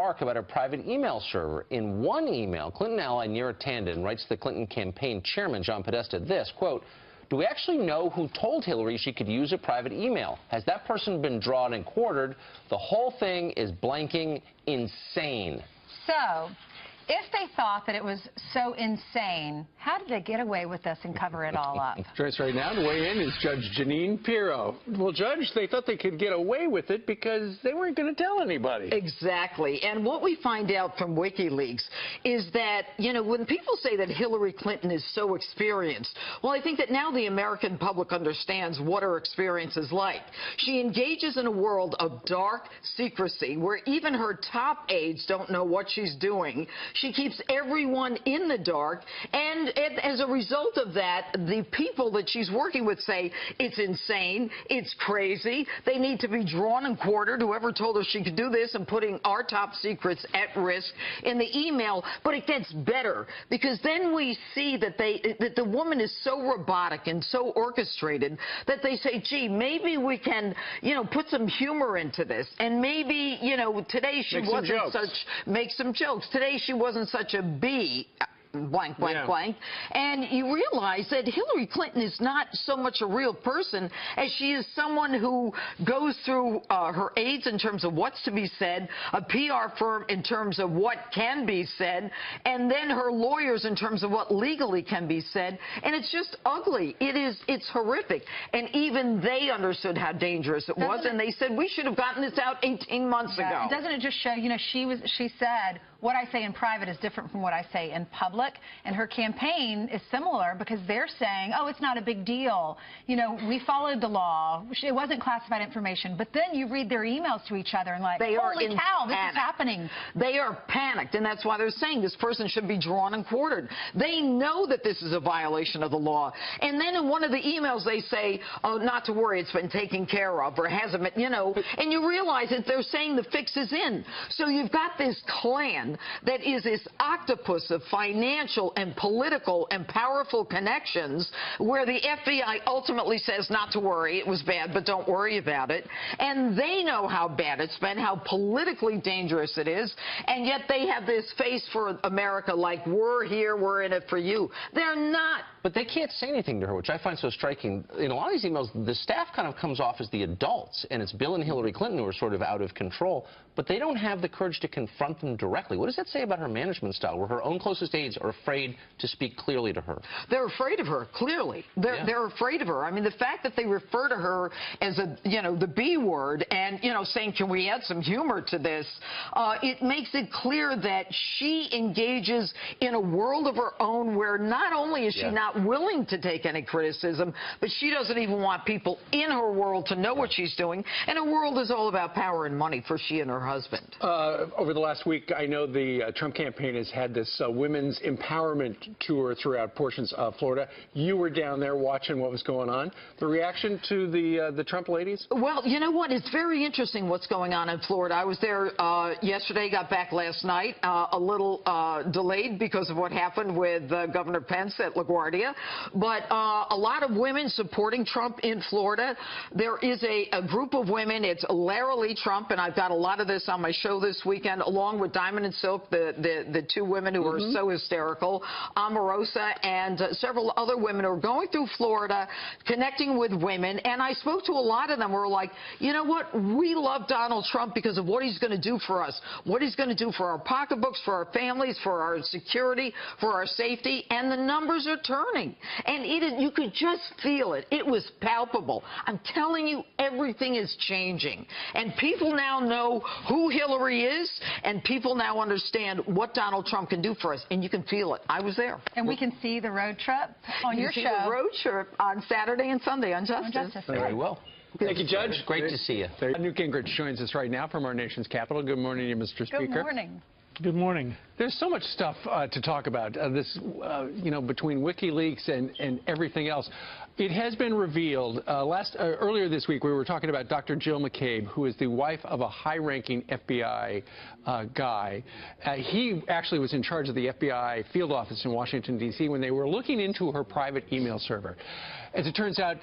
dark about her private email server. In one email, Clinton ally Neera Tanden writes the Clinton campaign chairman, John Podesta, this, quote, "Do we actually know who told Hillary she could use a private email? Has that person been drawn and quartered? The whole thing is blanking insane." So, if they thought that it was so insane, how did they get away with this and cover it all up? Joyce, right now, to weigh in is Judge Jeanine Pirro. Well, Judge, they thought they could get away with it because they weren't going to tell anybody. Exactly. And what we find out from WikiLeaks is that, you know, when people say that Hillary Clinton is so experienced, well, I think that now the American public understands what her experience is like. She engages in a world of dark secrecy where even her top aides don't know what she's doing. She keeps everyone in the dark, and as a result of that, the people that she's working with say it's insane, it's crazy, they need to be drawn and quartered, whoever told her she could do this, and putting our top secrets at risk in the email. But it gets better, because then we see that the woman is so robotic and so orchestrated that they say, gee, maybe we can, you know, put some humor into this, and maybe, you know, today she wasn't such, make some jokes. Today she wasn't such a bee, blank, blank, blank. And you realize that Hillary Clinton is not so much a real person as she is someone who goes through her aides in terms of what's to be said, a PR firm in terms of what can be said, and then her lawyers in terms of what legally can be said. And it's just ugly. It's horrific. And even they understood how dangerous it was, and they said, we should have gotten this out 18 months ago. Doesn't it just show, you know, she said, what I say in private is different from what I say in public, and her campaign is similar because they're saying, oh, it's not a big deal. You know, we followed the law. It wasn't classified information. But then you read their emails to each other and like, holy cow, this is happening. They are panicked, and that's why they're saying this person should be drawn and quartered. They know that this is a violation of the law. And then in one of the emails they say, oh, not to worry, it's been taken care of, or hasn't been, you know, and you realize that they're saying the fix is in. So you've got this clan that is this octopus of financial and political and powerful connections where the FBI ultimately says not to worry, it was bad, but don't worry about it. And they know how bad it's been, how politically dangerous it is, and yet they have this face for America like, we're here, we're in it for you. They're not. But they can't say anything to her, which I find so striking. In a lot of these emails, the staff kind of comes off as the adults, and it's Bill and Hillary Clinton who are sort of out of control, but they don't have the courage to confront them directly. What does that say about her management style, where her own closest aides are afraid to speak clearly to her? They're afraid of her, clearly. They're afraid of her. I mean, the fact that they refer to her as a, you know, the B word and, you know, saying, can we add some humor to this? It makes it clear that she engages in a world of her own where not only is she not willing to take any criticism, but she doesn't even want people in her world to know what she's doing. And her world is all about power and money for she and her husband. Over the last week, I know the Trump campaign has had this women's empowerment tour throughout portions of Florida. You were down there watching what was going on. The reaction to the Trump ladies? Well, you know what? It's very interesting what's going on in Florida. I was there yesterday, got back last night, a little delayed because of what happened with Governor Pence at LaGuardia. But a lot of women supporting Trump in Florida. There is a group of women. It's Lara Lee Trump, and I've got a lot of this on my show this weekend, along with Diamond and Silk, the two women who are so hysterical, Omarosa, and several other women who are going through Florida, connecting with women. And I spoke to a lot of them who were like, you know what? We love Donald Trump because of what he's going to do for us, what he's going to do for our pocketbooks, for our families, for our security, for our safety. And the numbers are turning. And you could just feel it. It was palpable. I'm telling you, everything is changing. And people now know who Hillary is, and people now understand what Donald Trump can do for us. And you can feel it. I was there. And we can see the road trip on your show. You can see the road trip on Saturday and Sunday on Justice. Very well. Thank you, Judge. Great to see you. Newt Gingrich joins us right now from our nation's capital. Good morning to you, Mr. Speaker. Good morning. Good morning. There's so much stuff to talk about, you know, between WikiLeaks and everything else. It has been revealed, earlier this week we were talking about Dr. Jill McCabe, who is the wife of a high-ranking FBI guy. He actually was in charge of the FBI field office in Washington, D.C. when they were looking into her private email server. As it turns out,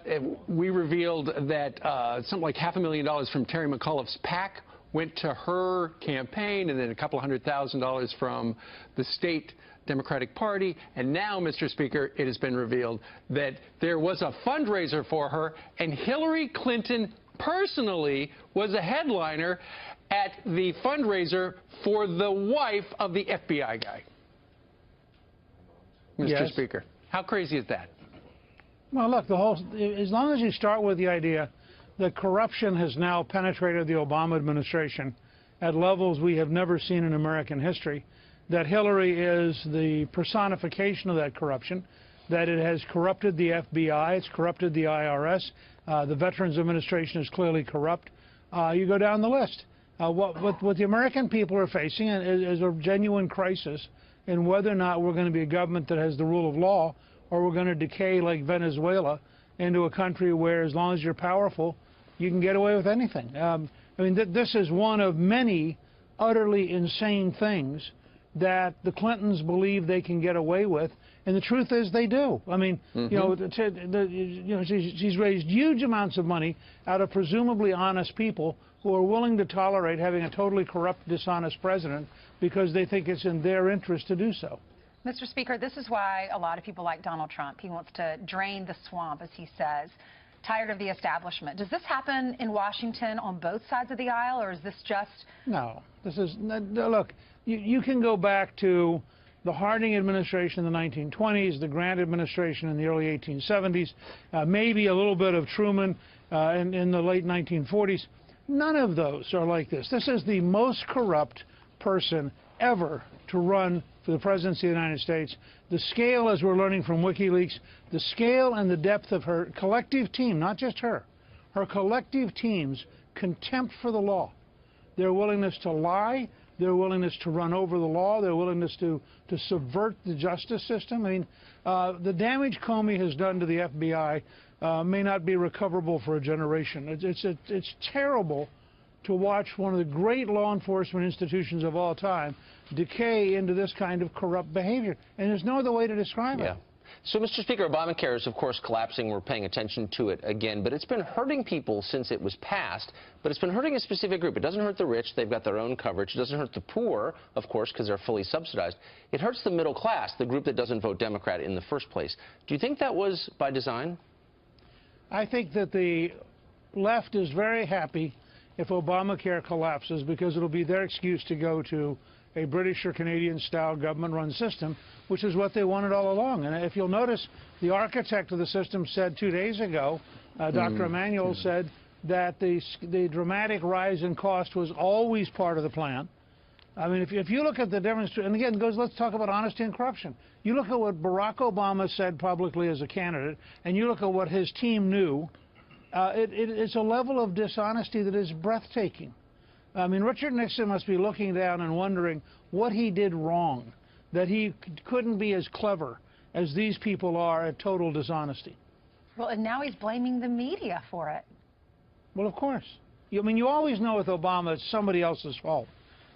we revealed that something like $500,000 from Terry McAuliffe's PAC went to her campaign, and then a couple $100,000 from the state Democratic Party. And now, Mr. Speaker, it has been revealed that there was a fundraiser for her, and Hillary Clinton personally was a headliner at the fundraiser for the wife of the FBI guy. Mr. Yes. Speaker, how crazy is that? Well, look, as long as you start with the idea that corruption has now penetrated the Obama administration at levels we have never seen in American history, that Hillary is the personification of that corruption, that it has corrupted the FBI, it's corrupted the IRS, the Veterans Administration is clearly corrupt. You go down the list. What the American people are facing is a genuine crisis in whether or not we're going to be a government that has the rule of law, or we're going to decay like Venezuela into a country where, as long as you're powerful, you can get away with anything. I mean, this is one of many utterly insane things that the Clintons believe they can get away with, and the truth is they do. I mean, she's raised huge amounts of money out of presumably honest people who are willing to tolerate having a totally corrupt, dishonest president because they think it's in their interest to do so. Mr. Speaker, this is why a lot of people like Donald Trump. He wants to drain the swamp, as he says, tired of the establishment. Does this happen in Washington on both sides of the aisle, or is this just... No. This is... Look, you can go back to the Harding administration in the 1920s, the Grant administration in the early 1870s, maybe a little bit of Truman in the late 1940s. None of those are like this. This is the most corrupt person ever to run for the presidency of the United States. The scale, as we're learning from WikiLeaks, the scale and the depth of her collective team, not just her collective team's contempt for the law, their willingness to lie, their willingness to run over the law, their willingness to subvert the justice system. I mean, the damage Comey has done to the FBI may not be recoverable for a generation. It's terrible to watch one of the great law enforcement institutions of all time decay into this kind of corrupt behavior. And there's no other way to describe it. So, Mr. Speaker, Obamacare is, of course, collapsing. We're paying attention to it again. But it's been hurting people since it was passed. But it's been hurting a specific group. It doesn't hurt the rich. They've got their own coverage. It doesn't hurt the poor, of course, because they're fully subsidized. It hurts the middle class, the group that doesn't vote Democrat in the first place. Do you think that was by design? I think that the left is very happy if Obamacare collapses, because it'll be their excuse to go to a British or Canadian-style government-run system, which is what they wanted all along. And if you'll notice, the architect of the system said 2 days ago, Dr. Emanuel said that the dramatic rise in cost was always part of the plan. I mean, if you look at the demonstration, and again, let's talk about honesty and corruption. You look at what Barack Obama said publicly as a candidate, and you look at what his team knew, it's a level of dishonesty that is breathtaking. I mean, Richard Nixon must be looking down and wondering what he did wrong, that he couldn't be as clever as these people are at total dishonesty. Well, and now he's blaming the media for it. Well, of course. I mean, you always know with Obama it's somebody else's fault.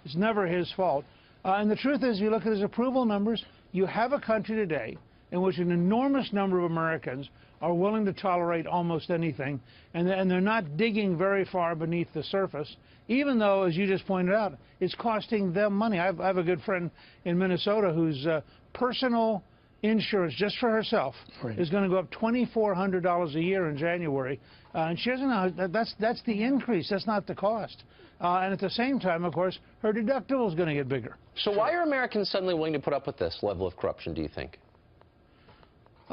It's never his fault. And the truth is, you look at his approval numbers, you have a country today in which an enormous number of Americans are willing to tolerate almost anything, and they're not digging very far beneath the surface, even though, as you just pointed out, it's costing them money. I have a good friend in Minnesota whose personal insurance, just for herself, is going to go up $2,400 a year in January. And she doesn't know that's the increase. That's not the cost. And at the same time, of course, her deductible is going to get bigger. So why are Americans suddenly willing to put up with this level of corruption, do you think?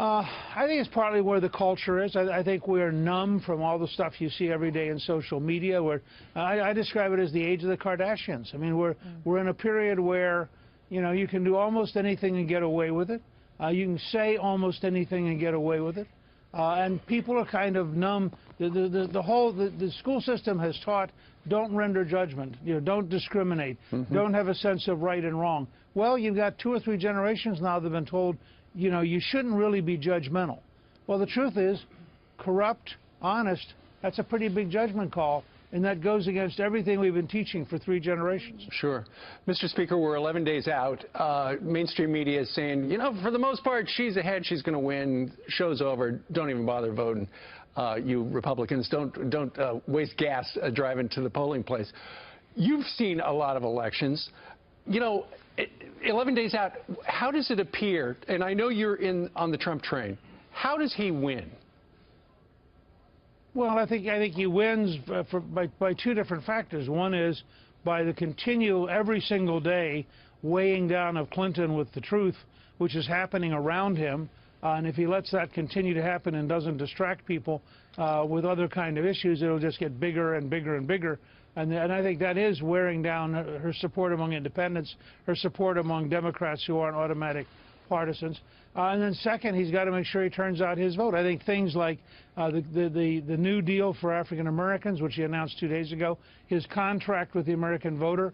I think it's partly where the culture is. I think we're numb from all the stuff you see every day in social media. Where I describe it as the age of the Kardashians. I mean, we're in a period where, you know, you can do almost anything and get away with it. You can say almost anything and get away with it. And people are kind of numb. The school system has taught, don't render judgment, you know, don't discriminate, don't have a sense of right and wrong. Well, you've got 2 or 3 generations now that have been told, you know, you shouldn't really be judgmental. Well, the truth is, corrupt, honest, that's a pretty big judgment call, and that goes against everything we've been teaching for 3 generations. Sure. Mr. Speaker, we're 11 days out. Mainstream media is saying, you know, for the most part, she's ahead, she's going to win, show's over, don't even bother voting. You Republicans, don't waste gas driving to the polling place. You've seen a lot of elections. You know, 11 days out, how does it appear, and I know you're on the Trump train, how does he win? Well, I think he wins by two different factors. One is by the continual, every single day, weighing down of Clinton with the truth, which is happening around him. And if he lets that continue to happen and doesn't distract people with other kind of issues, it'll just get bigger and bigger and bigger. And I think that is wearing down her support among independents, her support among Democrats who aren't automatic partisans. And then second, he's got to make sure he turns out his vote. I think things like the New Deal for African Americans, which he announced 2 days ago, his contract with the American voter,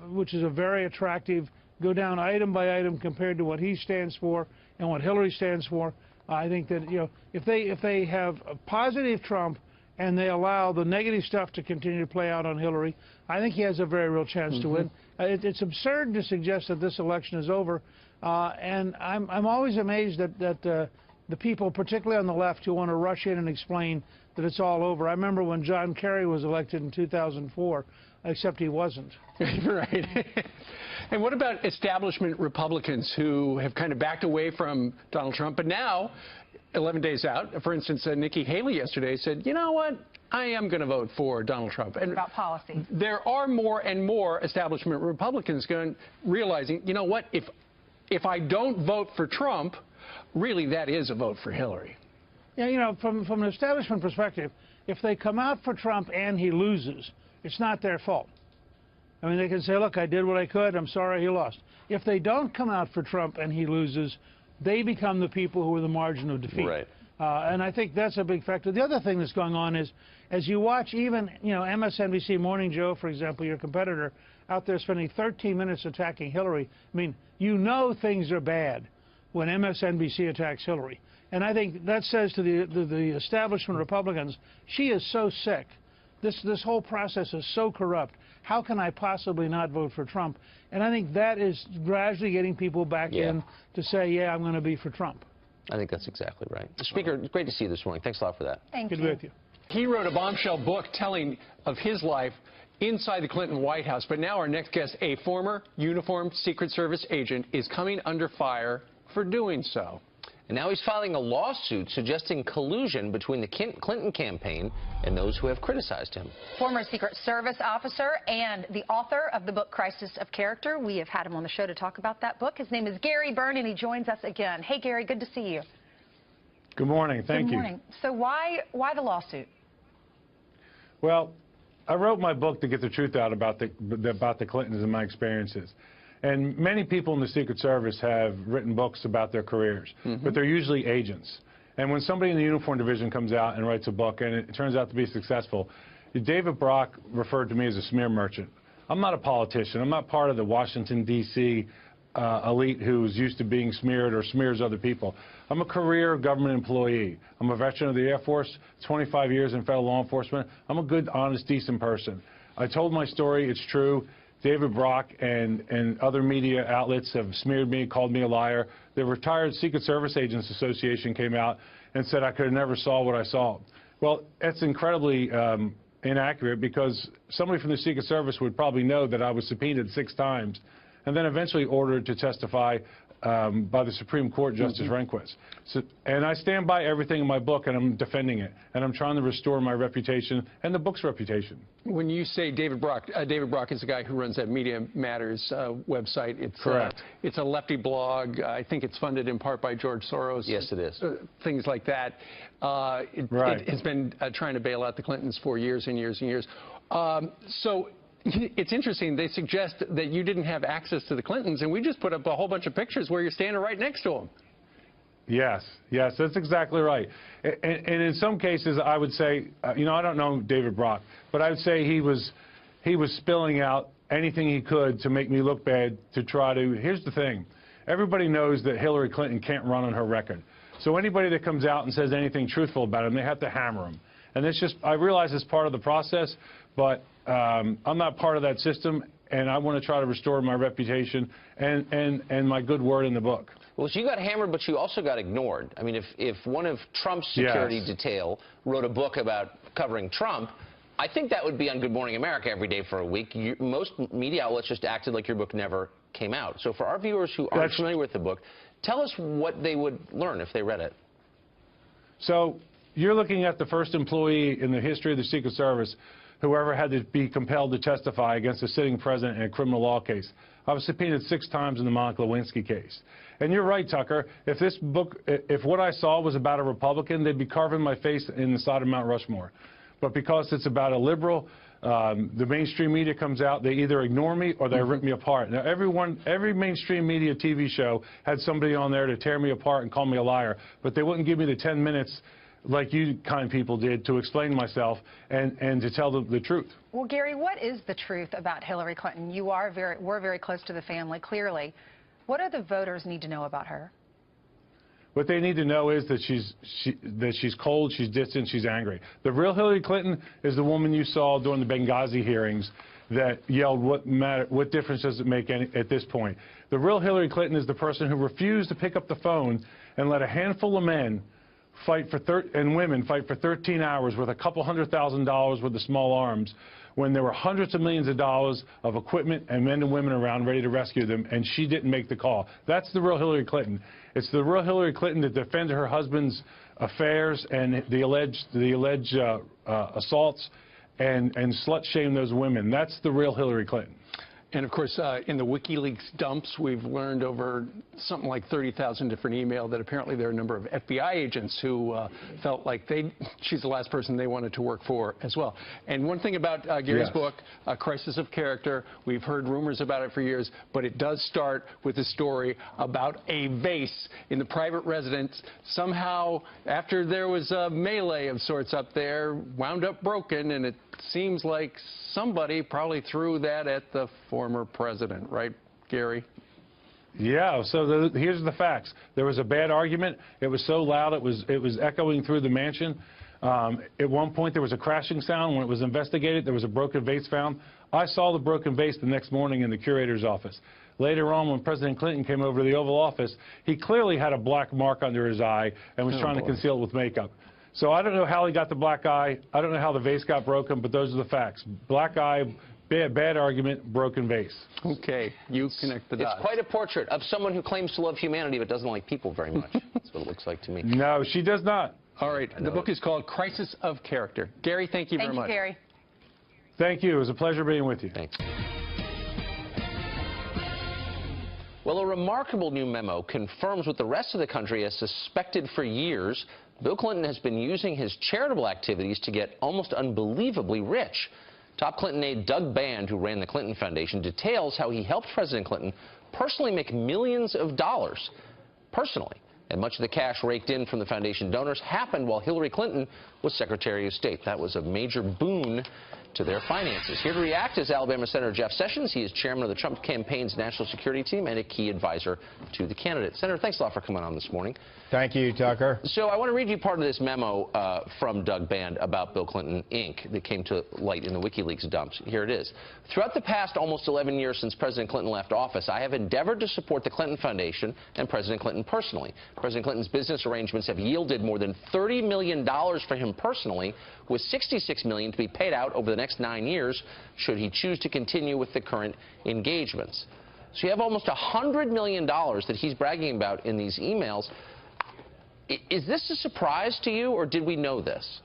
which is a very attractive, go down item by item compared to what he stands for and what Hillary stands for. I think that, you know, if they have a positive Trump and they allow the negative stuff to continue to play out on Hillary, I think he has a very real chance to win. It's absurd to suggest that this election is over. And I'm always amazed that the people, particularly on the left, who want to rush in and explain that it's all over. I remember when John Kerry was elected in 2004, except he wasn't. Right. And what about establishment Republicans who have kind of backed away from Donald Trump, but now, 11 days out, for instance, Nikki Haley yesterday said, you know what, I am going to vote for Donald Trump. And about policy. There are more and more establishment Republicans realizing, you know what, if I don't vote for Trump, really that is a vote for Hillary. Yeah, you know, from an establishment perspective, if they come out for Trump and he loses, it's not their fault. I mean, they can say, look, I did what I could, I'm sorry he lost. If they don't come out for Trump and he loses, they become the people who are the margin of defeat. Right. And I think that's a big factor. The other thing that's going on is, as you watch even, you know, MSNBC Morning Joe, for example, your competitor, out there spending 13 minutes attacking Hillary. I mean, you know things are bad when MSNBC attacks Hillary. And I think that says to the establishment Republicans, she is so sick. This whole process is so corrupt. How can I possibly not vote for Trump? And I think that is gradually getting people back in to say, yeah, I'm going to be for Trump. I think that's exactly right. Speaker, great to see you this morning. Thanks a lot for that. Thank you. Good to be with you. He wrote a bombshell book telling of his life inside the Clinton White House. But now our next guest, a former uniformed Secret Service agent, is coming under fire for doing so. And now he's filing a lawsuit suggesting collusion between the Clinton campaign and those who have criticized him. Former Secret Service officer and the author of the book Crisis of Character. We have had him on the show to talk about that book. His name is Gary Byrne, and he joins us again. Hey, Gary, good to see you. Good morning. Thank you. Good morning. So why the lawsuit? Well, I wrote my book to get the truth out about the Clintons and my experiences. And many people in the Secret Service have written books about their careers, but they're usually agents. And when somebody in the uniform division comes out and writes a book and it turns out to be successful, David Brock referred to me as a smear merchant. I'm not a politician. I'm not part of the Washington, D.C. Elite who's used to being smeared or smears other people. I'm a career government employee. I'm a veteran of the Air Force, 25 years in federal law enforcement. I'm a good, honest, decent person. I told my story. It's true. David Brock and other media outlets have smeared me, called me a liar. The Retired Secret Service Agents Association came out and said I could have never saw what I saw. Well, that's incredibly inaccurate, because somebody from the Secret Service would probably know that I was subpoenaed 6 times and then eventually ordered to testify by the Supreme Court Justice Rehnquist. So, and I stand by everything in my book, and I'm defending it, and I'm trying to restore my reputation and the book's reputation. When you say David Brock is the guy who runs that Media Matters website. It's correct. It's a lefty blog. I think it's funded in part by George Soros. Yes, it is. Things like that. It has been trying to bail out the Clintons for years and years and years. So it's interesting. They suggest that you didn't have access to the Clintons, and we just put up a whole bunch of pictures where you're standing right next to them. Yes, that's exactly right. And in some cases, I would say, you know, I don't know David Brock, but I would say he was spilling out anything he could to make me look bad, to try to. Here's the thing. Everybody knows that Hillary Clinton can't run on her record. So anybody that comes out and says anything truthful about him, they have to hammer him. And it's just, I realize it's part of the process, but I'm not part of that system, and I want to try to restore my reputation and my good word in the book. Well, so you got hammered, but you also got ignored. I mean, if one of Trump's security detail wrote a book about covering Trump, I think that would be on Good Morning America every day for a week. Most media outlets just acted like your book never came out. So for our viewers who aren't familiar with the book, tell us what they would learn if they read it. So you're looking at the first employee in the history of the Secret Service who ever had to be compelled to testify against a sitting president in a criminal law case. I was subpoenaed 6 times in the Monica Lewinsky case. And you're right, Tucker. If this book, if what I saw was about a Republican, they'd be carving my face in the side of Mount Rushmore. But because it's about a liberal, the mainstream media comes out, they either ignore me or they rip me apart. Now, every mainstream media TV show had somebody on there to tear me apart and call me a liar, but they wouldn't give me the 10 minutes like you kind people did to explain myself and to tell the truth. Well, Gary, what is the truth about Hillary Clinton? We're very close to the family, clearly. What do the voters need to know about her? What they need to know is that she's cold, she's distant, she's angry. The real Hillary Clinton is the woman you saw during the Benghazi hearings that yelled, what difference does it make at this point? The real Hillary Clinton is the person who refused to pick up the phone and let a handful of men and women fight for 13 hours with a couple $100,000 worth of small arms when there were hundreds of millions of dollars of equipment and men and women around ready to rescue them, and she didn't make the call. That's the real Hillary Clinton. It's the real Hillary Clinton that defended her husband's affairs and the alleged assaults and slut-shamed those women. That's the real Hillary Clinton. And, of course, in the WikiLeaks dumps, we've learned over something like 30,000 different emails that apparently there are a number of FBI agents who felt like she's the last person they wanted to work for as well. And one thing about Gary's book, A Crisis of Character, we've heard rumors about it for years, but it does start with a story about a vase in the private residence. Somehow, after there was a melee of sorts up there, wound up broken, and it seems like somebody probably threw that at the former president, right, Gary? Yeah, so here's the facts. There was a bad argument. It was so loud it was echoing through the mansion. At one point there was a crashing sound. When it was investigated, there was a broken vase found. I saw the broken vase the next morning in the curator's office. Later on, when President Clinton came over to the Oval Office, he clearly had a black mark under his eye and was trying to conceal it with makeup. So I don't know how he got the black eye. I don't know how the vase got broken, but those are the facts. Black eye, bad argument, broken vase. Okay, you connect the dots. It's quite a portrait of someone who claims to love humanity but doesn't like people very much. That's what it looks like to me. No, she does not. All right, the book is called Crisis of Character. Gary, thank you very much. Thank you, Gary. Thank you. It was a pleasure being with you. Thanks. Well, a remarkable new memo confirms what the rest of the country has suspected for years. Bill Clinton has been using his charitable activities to get almost unbelievably rich. Top Clinton aide Doug Band, who ran the Clinton Foundation, details how he helped President Clinton personally make millions of dollars. Personally. And much of the cash raked in from the foundation donors happened while Hillary Clinton was Secretary of State. That was a major boon to their finances. Here to react is Alabama Senator Jeff Sessions. He is chairman of the Trump campaign's national security team and a key advisor to the candidate. Senator, thanks a lot for coming on this morning. Thank you, Tucker. So I want to read you part of this memo from Doug Band about Bill Clinton, Inc. that came to light in the WikiLeaks dumps. Here it is. Throughout the past almost 11 years since President Clinton left office, I have endeavored to support the Clinton Foundation and President Clinton personally. President Clinton's business arrangements have yielded more than $30 million for him personally, with $66 million to be paid out over the next 9 years should he choose to continue with the current engagements. So you have almost $100 million that he's bragging about in these emails. Is this a surprise to you, or did we know this?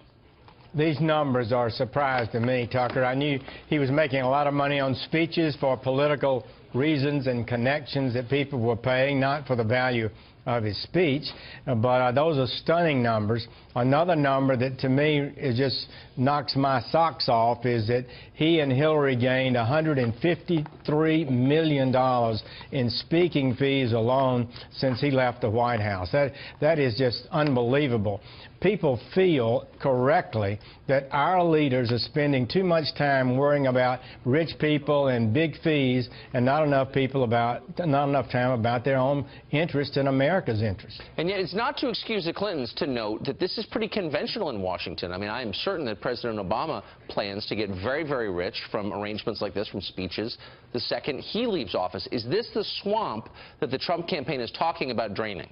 These numbers are a surprise to me, Tucker. I knew he was making a lot of money on speeches for political reasons and connections that people were paying, not for the value of his speech, but those are stunning numbers. Another number that to me is just knocks my socks off is that he and Hillary gained $153 million in speaking fees alone since he left the White House. That is just unbelievable. People feel correctly that our leaders are spending too much time worrying about rich people and big fees and not enough time about their own interest and America's interest. And yet it's not to excuse the Clintons to note that this is pretty conventional in Washington. I mean, I am certain that President Obama plans to get very, very rich from arrangements like this, from speeches, the second he leaves office. Is this the swamp that the Trump campaign is talking about draining?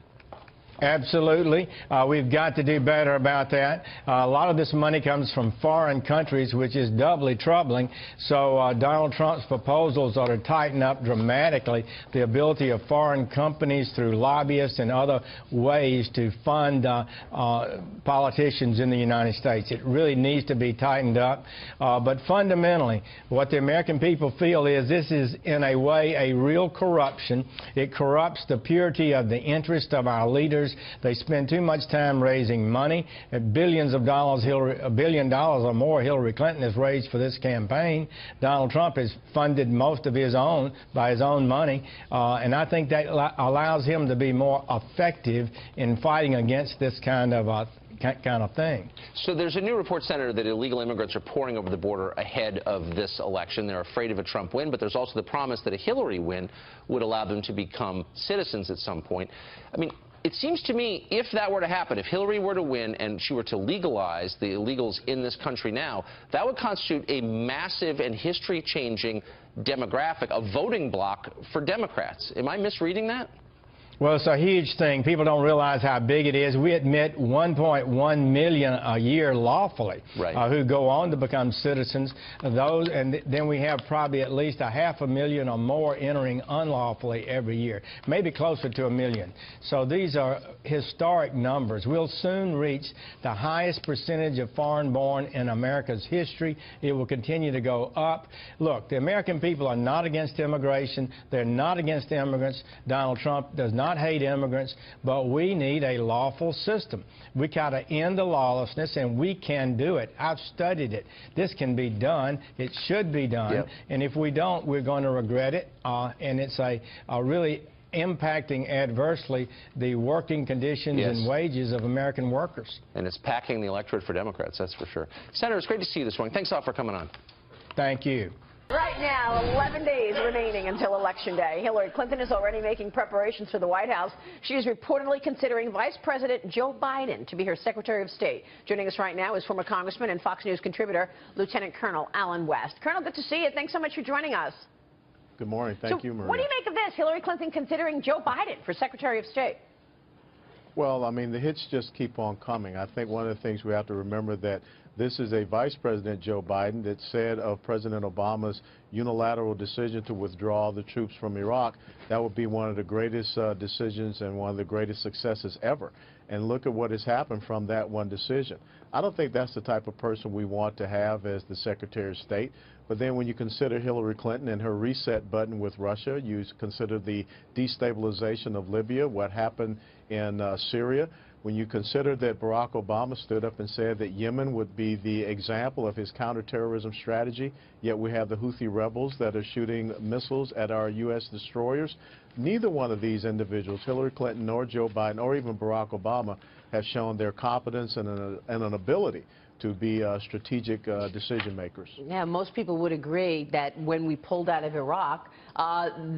Absolutely. We've got to do better about that. A lot of this money comes from foreign countries, which is doubly troubling. So Donald Trump's proposals are to tighten up dramatically the ability of foreign companies through lobbyists and other ways to fund politicians in the United States. It really needs to be tightened up. But fundamentally, what the American people feel is this is, in a way, a real corruption. It corrupts the purity of the interest of our leaders. They spend too much time raising money. Billions of dollars, $1 billion or more Hillary Clinton has raised for this campaign. Donald Trump has funded most of his own by his own money. And I think that allows him to be more effective in fighting against this kind of thing. So there's a new report, Senator, that illegal immigrants are pouring over the border ahead of this election. They're afraid of a Trump win, but there's also the promise that a Hillary win would allow them to become citizens at some point. I mean, it seems to me, if that were to happen, if Hillary were to win and she were to legalize the illegals in this country now, that would constitute a massive and history-changing demographic, a voting bloc for Democrats. Am I misreading that? Well, it's a huge thing. People don't realize how big it is. We admit 1.1 million a year lawfully, right, who go on to become citizens. Those, and then we have probably at least 500,000 or more entering unlawfully every year, maybe closer to 1 million. So these are historic numbers. We'll soon reach the highest percentage of foreign-born in America's history. It will continue to go up. Look, the American people are not against immigration. They're not against immigrants. Donald Trump does not hate immigrants, but we need a lawful system. We got to end the lawlessness, and we can do it. I've studied it. This can be done. It should be done. Yep. And if we don't, we're going to regret it. And it's a really impacting adversely the working conditions and wages of American workers. And it's packing the electorate for Democrats, that's for sure. Senator, it's great to see you this morning. Thanks a lot for coming on. Thank you. Right now, 11 days remaining until Election Day. Hillary Clinton is already making preparations for the White House. She is reportedly considering Vice President Joe Biden to be her Secretary of State. Joining us right now is former Congressman and Fox News contributor, Lieutenant Colonel Alan West. Colonel, good to see you. Thanks so much for joining us. Good morning. Thank you, Maria. What do you make of this? Hillary Clinton considering Joe Biden for Secretary of State? Well, I mean, the hits just keep on coming. I think one of the things we have to remember that this is a Vice President Joe Biden that said of President Obama's unilateral decision to withdraw the troops from Iraq, that would be one of the greatest decisions and one of the greatest successes ever. And look at what has happened from that one decision. I don't think that's the type of person we want to have as the Secretary of State. But then when you consider Hillary Clinton and her reset button with Russia, you consider the destabilization of Libya, what happened in Syria, when you consider that Barack Obama stood up and said that Yemen would be the example of his counterterrorism strategy, yet we have the Houthi rebels that are shooting missiles at our U.S. destroyers. Neither one of these individuals, Hillary Clinton nor Joe Biden or even Barack Obama, have shown their competence and an ability to be strategic decision makers. Yeah, most people would agree that when we pulled out of Iraq,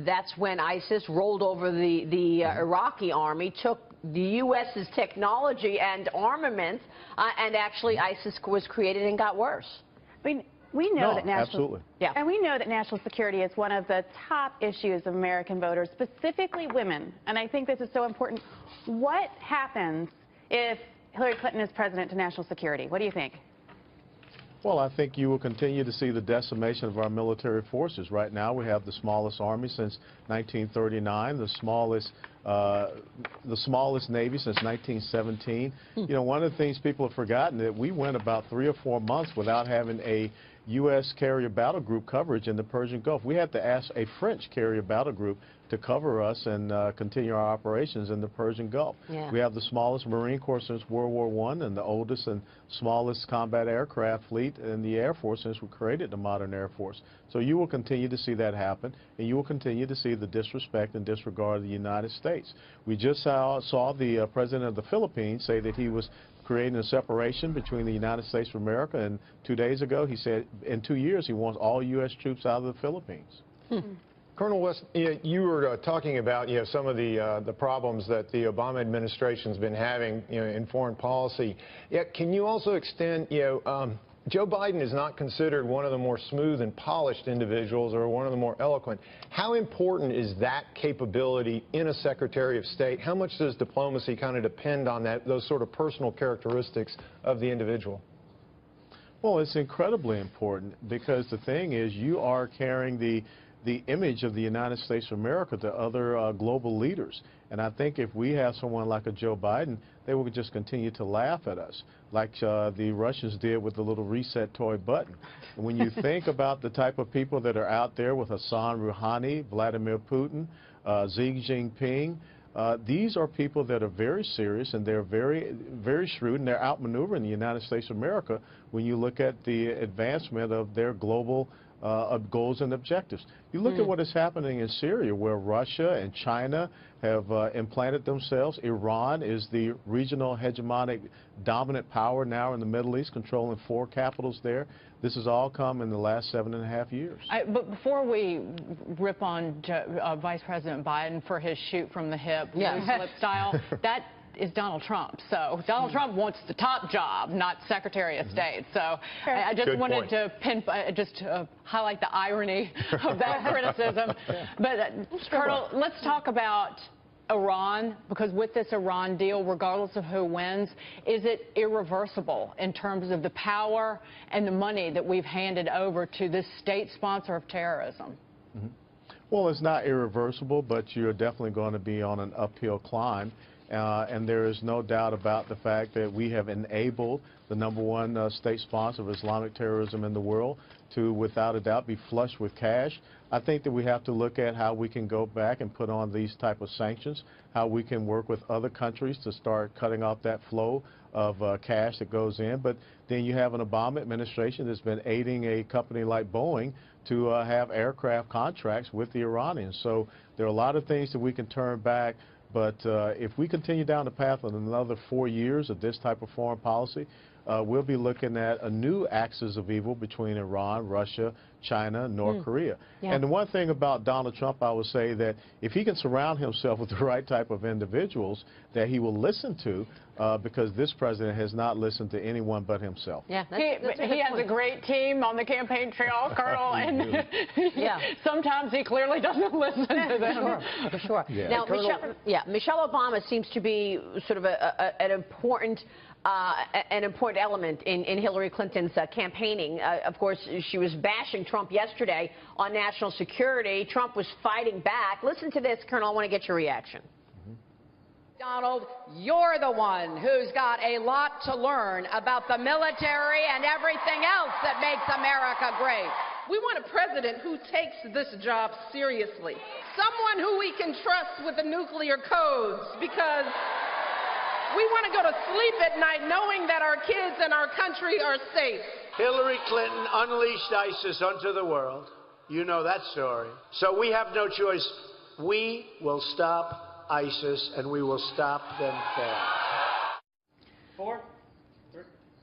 that's when ISIS rolled over the Iraqi army, took the U.S.'s technology and armaments, and actually ISIS was created and got worse. I mean, we know that absolutely. Yeah. And we know that national security is one of the top issues of American voters, specifically women. And I think this is so important. What happens if Hillary Clinton is president to national security? What do you think? Well, I think you will continue to see the decimation of our military forces. Right now, we have the smallest army since 1939, the smallest Navy since 1917. You know, one of the things people have forgotten that we went about 3 or 4 months without having a U.S. carrier battle group coverage in the Persian Gulf. We had to ask a French carrier battle group to cover us and continue our operations in the Persian Gulf. Yeah. We have the smallest Marine Corps since World War I and the oldest and smallest combat aircraft fleet in the Air Force since we created the modern Air Force. So you will continue to see that happen, and you will continue to see the disrespect and disregard of the United States. We just saw the president of the Philippines say that he was creating a separation between the United States of America, and 2 days ago he said in 2 years he wants all U.S. troops out of the Philippines. Colonel West, you were talking about some of the problems that the Obama administration's been having in foreign policy. Can you also extend Joe Biden is not considered one of the more smooth and polished individuals or one of the more eloquent. How important is that capability in a Secretary of State? How much does diplomacy kind of depend on those sort of personal characteristics of the individual? Well, it's incredibly important because the thing is you are carrying the image of the United States of America to other global leaders. And I think if we have someone like a Joe Biden, they will just continue to laugh at us, like the Russians did with the little reset toy button. And when you think about the type of people that are out there with Hassan Rouhani, Vladimir Putin, Xi Jinping, these are people that are very serious and they're very, very shrewd, and they're outmaneuvering the United States of America when you look at the advancement of their global goals and objectives. You look at what is happening in Syria, where Russia and China have implanted themselves. Iran is the regional hegemonic dominant power now in the Middle East, controlling 4 capitals there. This has all come in the last 7.5 years. But before we rip on Vice President Biden for his shoot from the hip, loose lip style, that is Donald Trump. So Donald Trump wants the top job, not Secretary of State. So I just wanted to highlight the irony of that criticism. But Colonel, let's talk about Iran, because with this Iran deal, regardless of who wins, is it irreversible in terms of the power and the money that we've handed over to this state sponsor of terrorism? Well, it's not irreversible, but you're definitely going to be on an uphill climb. And there is no doubt about the fact that we have enabled the #1 state sponsor of Islamic terrorism in the world to, without a doubt, be flush with cash. I think that we have to look at how we can go back and put on these type of sanctions, how we can work with other countries to start cutting off that flow of cash that goes in. But then you have an Obama administration that's been aiding a company like Boeing to have aircraft contracts with the Iranians. So there are a lot of things that we can turn back. But if we continue down the path of another 4 years of this type of foreign policy, we'll be looking at a new axis of evil between Iran, Russia, China, North Korea. And the one thing about Donald Trump, I would say that if he can surround himself with the right type of individuals that he will listen to, because this president has not listened to anyone but himself. He has a great team on the campaign trail, Colonel, and sometimes he clearly doesn't listen to them. For sure. Now, Michelle Obama seems to be sort of an important element in Hillary Clinton's campaigning. Of course, she was bashing Trump yesterday on national security. Trump was fighting back. Listen to this, Colonel. I want to get your reaction. Donald, you're the one who's got a lot to learn about the military and everything else that makes America great. We want a president who takes this job seriously. Someone who we can trust with the nuclear codes, because we want to go to sleep at night knowing that our kids and our country are safe. Hillary Clinton unleashed ISIS onto the world. You know that story. So we have no choice. We will stop ISIS, and we will stop them fast.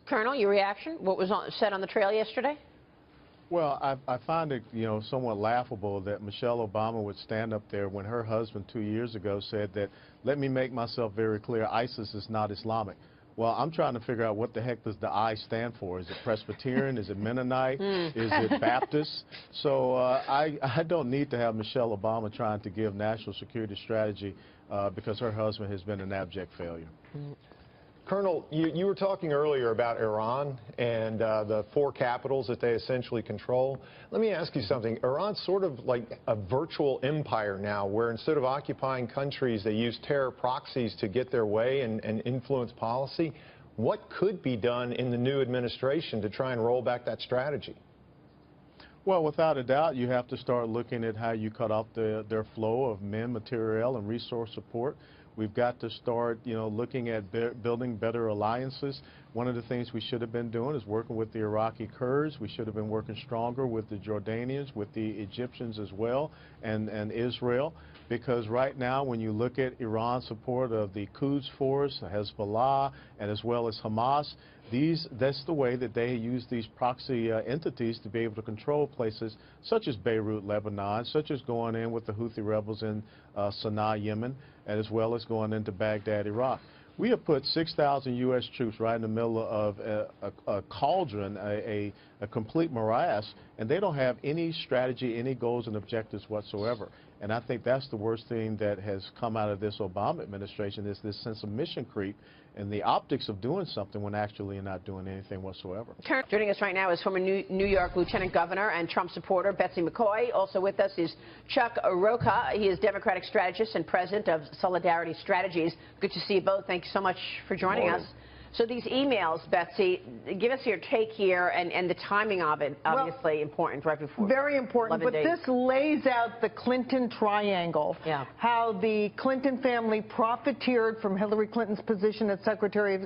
Colonel, your reaction? What was said on the trail yesterday? Well, I find it, somewhat laughable that Michelle Obama would stand up there when her husband 2 years ago said that, let me make myself very clear, ISIS is not Islamic. Well, I'm trying to figure out what the heck does the I stand for. Is it Presbyterian? Is it Mennonite? Is it Baptist? So I don't need to have Michelle Obama trying to give national security strategy because her husband has been an abject failure. Colonel, you were talking earlier about Iran and the 4 capitals that they essentially control. Let me ask you something. Iran's sort of like a virtual empire now, where instead of occupying countries, they use terror proxies to get their way and influence policy. What could be done in the new administration to try and roll back that strategy? Well, without a doubt, you have to start looking at how you cut off their flow of men, material, and resource support. We've got to start, looking at building better alliances. One of the things we should have been doing is working with the Iraqi Kurds. We should have been working stronger with the Jordanians, with the Egyptians as well, and Israel. Because right now, when you look at Iran's support of the Quds Force, Hezbollah, and as well as Hamas, that's the way that they use these proxy entities to be able to control places such as Beirut, Lebanon, such as going in with the Houthi rebels in Sana'a, Yemen, and as well as going into Baghdad, Iraq. We have put 6,000 U.S. troops right in the middle of a cauldron, a complete morass, and they don't have any strategy, any goals and objectives whatsoever. And I think that's the worst thing that has come out of this Obama administration is this sense of mission creep and the optics of doing something when actually you're not doing anything whatsoever. Joining us right now is former New York Lieutenant Governor and Trump supporter Betsy McCoy. Also with us is Chuck Rocha. He is Democratic strategist and president of Solidarity Strategies. Good to see you both. Thank you so much for joining us. So these emails, Betsy, give us your take here and the timing of it, obviously important right before. Very important, but this lays out the Clinton triangle, how the Clinton family profiteered from Hillary Clinton's position as Secretary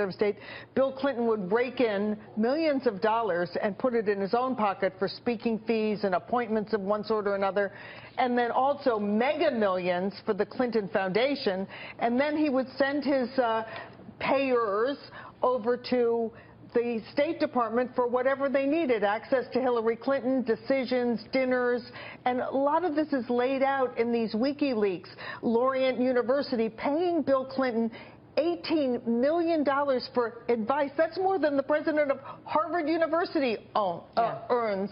of State. Bill Clinton would rake in millions of dollars and put it in his own pocket for speaking fees and appointments of one sort or another, and then also mega millions for the Clinton Foundation, and then he would send his payers over to the State Department for whatever they needed, access to Hillary Clinton, decisions, dinners, and a lot of this is laid out in these WikiLeaks. Lorient University paying Bill Clinton $18 million for advice. That's more than the president of Harvard University earns.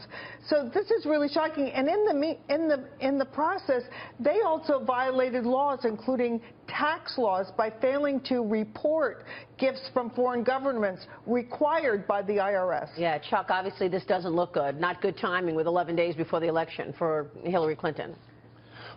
So this is really shocking. And in the process, they also violated laws, including tax laws, by failing to report gifts from foreign governments required by the IRS. Yeah, Chuck, obviously this doesn't look good. Not good timing with 11 days before the election for Hillary Clinton.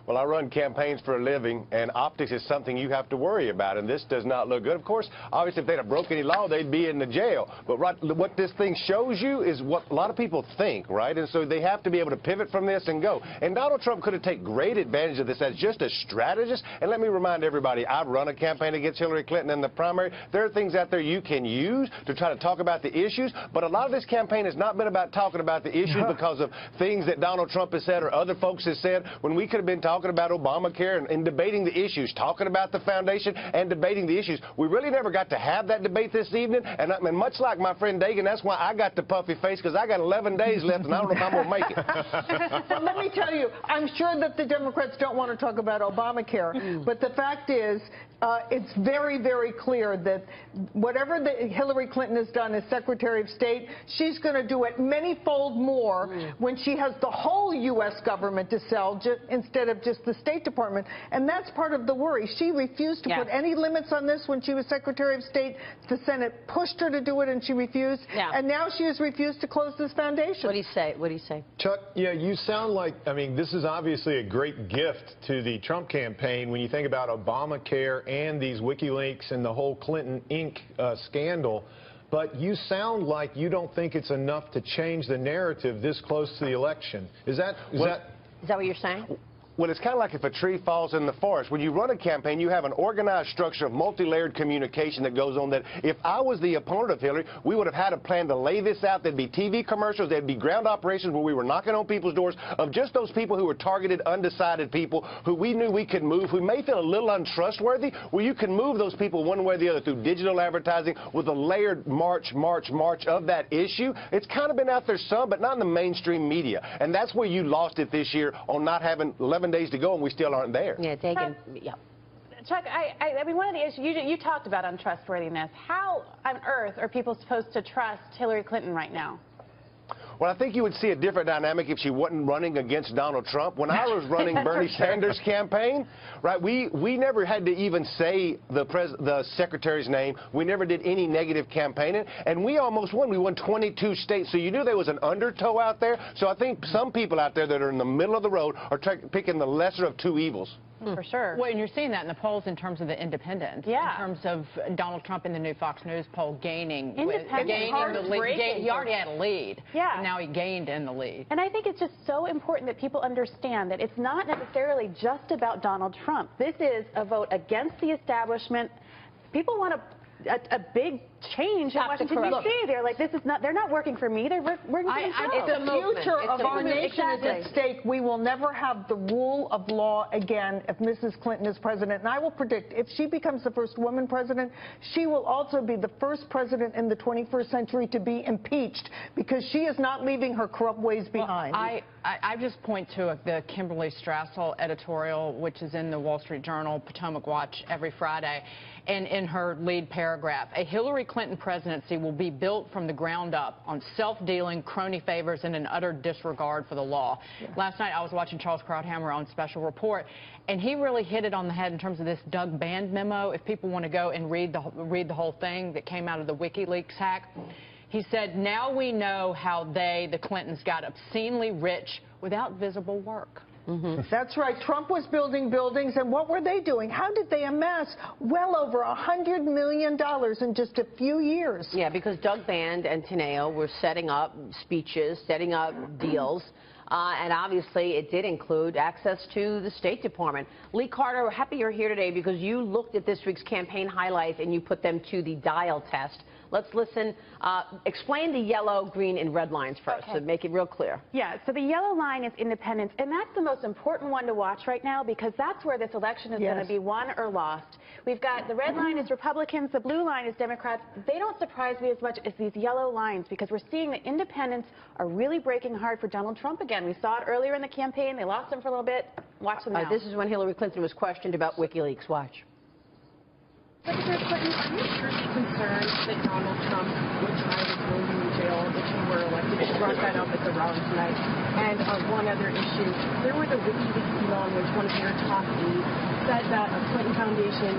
Well, I run campaigns for a living, and optics is something you have to worry about, and this does not look good. Of course, obviously, if they'd have broke any law, they'd be in the jail. But what this thing shows you is what a lot of people think, right? And so they have to be able to pivot from this and go. And Donald Trump could have taken great advantage of this as just a strategist. And let me remind everybody, I've run a campaign against Hillary Clinton in the primary. There are things out there you can use to try to talk about the issues, but a lot of this campaign has not been about talking about the issues because of things that Donald Trump has said or other folks have said, when we could have been talking about Obamacare and debating the issues, talking about the foundation and debating the issues. We really never got to have that debate this evening, and much like my friend Dagan, that's why I got the puffy face, because I got 11 days left, and I don't know if I'm going to make it. But let me tell you, I'm sure that the Democrats don't want to talk about Obamacare, but the fact is, it's very, very clear that whatever Hillary Clinton has done as Secretary of State, she's going to do it many-fold more when she has the whole U.S. government to sell instead of just the State Department. And that's part of the worry. She refused to put any limits on this when she was Secretary of State. The Senate pushed her to do it, and she refused. And now she has refused to close this foundation. What do you say? What do you say? Chuck, yeah, you sound like, I mean, this is obviously a great gift to the Trump campaign when you think about Obamacare and these WikiLeaks and the whole Clinton Inc. Scandal. But you sound like you don't think it's enough to change the narrative this close to the election. Is that what you're saying? Well, it's kind of like if a tree falls in the forest. When you run a campaign, you have an organized structure of multi-layered communication that goes on that if I was the opponent of Hillary, we would have had a plan to lay this out. There'd be TV commercials. There'd be ground operations where we were knocking on people's doors of just those people who were targeted, undecided people who we knew we could move, who may feel a little untrustworthy, where you can move those people one way or the other through digital advertising with a layered march of that issue. It's kind of been out there some, but not in the mainstream media. And that's where you lost it this year on not having 11 days to go, and we still aren't there. Yeah, Dagan. Chuck, I mean, one of the issues you talked about untrustworthiness. How on earth are people supposed to trust Hillary Clinton right now? Well, I think you would see a different dynamic if she wasn't running against Donald Trump. When I was running Bernie Sanders' campaign, right, we never had to even say the secretary's name. We never did any negative campaigning, and we almost won. We won 22 states, so you knew there was an undertow out there. So I think some people out there that are in the middle of the road are picking the lesser of two evils. For sure. Well, and you're seeing that in the polls in terms of the independents. Yeah. In terms of Donald Trump in the new Fox News poll gaining the lead. He already had a lead. Yeah. And now he gained in the lead. And I think it's just so important that people understand that it's not necessarily just about Donald Trump. This is a vote against the establishment. People want a big change in Washington, D.C. They're like, this is not, they're not working for me, they're working for themselves. It's the future of our nation is at stake. We will never have the rule of law again if Mrs. Clinton is president. And I will predict, if she becomes the first woman president, she will also be the first president in the 21st century to be impeached, because she is not leaving her corrupt ways behind. Well, I just point to the Kimberly Strassel editorial, which is in the Wall Street Journal, Potomac Watch every Friday, and in her lead paragraph, a Hillary Clinton presidency will be built from the ground up on self-dealing, crony favors, and an utter disregard for the law. Yeah. Last night I was watching Charles Krauthammer on Special Report, and he really hit it on the head in terms of this Doug Band memo. If people want to go and read the whole thing that came out of the WikiLeaks hack, he said, now we know how the Clintons, got obscenely rich without visible work. Mm-hmm. That's right. Trump was building buildings, and what were they doing? How did they amass well over $100 million in just a few years? Yeah, because Doug Band and Teneo were setting up speeches, setting up deals. And obviously, it did include access to the State Department. Lee Carter, we're happy you're here today because you looked at this week's campaign highlights and you put them to the dial test. Let's listen. Explain the yellow, green, and red lines first to make it real clear. Yeah, so the yellow line is independence, and that's the most important one to watch right now because that's where this election is going to be won or lost. We've got the red line is Republicans, the blue line is Democrats. They don't surprise me as much as these yellow lines because we're seeing that independents are really breaking hard for Donald Trump again. We saw it earlier in the campaign. They lost him for a little bit. Watch them now. This is when Hillary Clinton was questioned about WikiLeaks. Watch. Secretary Clinton, are you truly concerned that Donald Trump would try to throw you in jail if you were elected? You brought that up at the rally tonight. And one other issue, there was a WikiLeaks email in which one of your top aides said that a Clinton Foundation